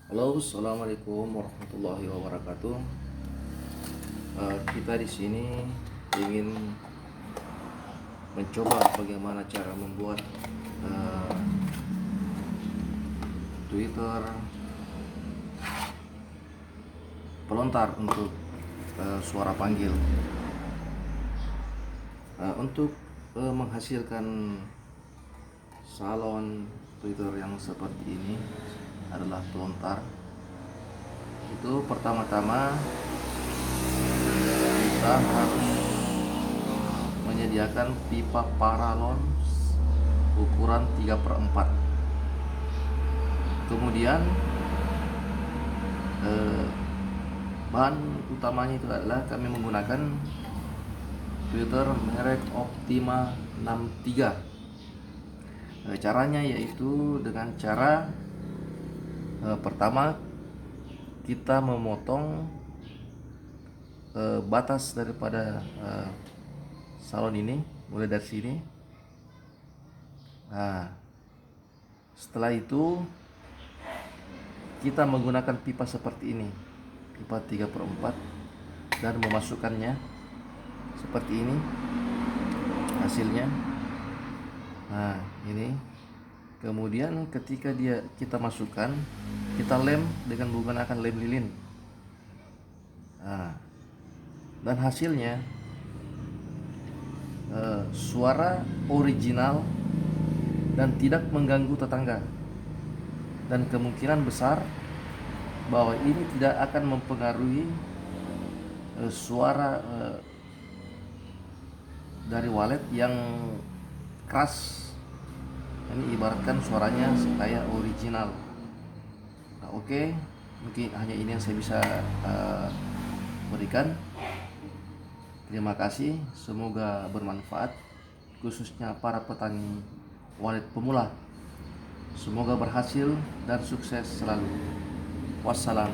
Halo, assalamualaikum warahmatullahi wabarakatuh. Kita di sini ingin mencoba bagaimana cara membuat uh, Twitter pelontar untuk suara panggil. Untuk menghasilkan salon Twitter yang seperti ini adalah pelontar. Itu pertama-tama kita harus menyediakan pipa paralon ukuran 3/4. Kemudian bahan utamanya itu adalah kami menggunakan Twitter merek Optima 63. Caranya yaitu dengan cara pertama kita memotong batas daripada salon ini mulai dari sini. Nah, setelah itu kita menggunakan pipa seperti ini, pipa 3/4, dan memasukkannya seperti ini hasilnya. Nah, ini kemudian ketika kita masukkan, kita lem dengan menggunakan lem lilin. Nah, dan hasilnya suara original dan tidak mengganggu tetangga, dan kemungkinan besar bahwa ini tidak akan mempengaruhi suara dari walet yang keras. Ini ibaratkan suaranya kayak original. Nah, oke, mungkin hanya ini yang saya bisa berikan. Terima kasih, semoga bermanfaat khususnya para petani walet pemula. Semoga berhasil dan sukses selalu. Wassalam.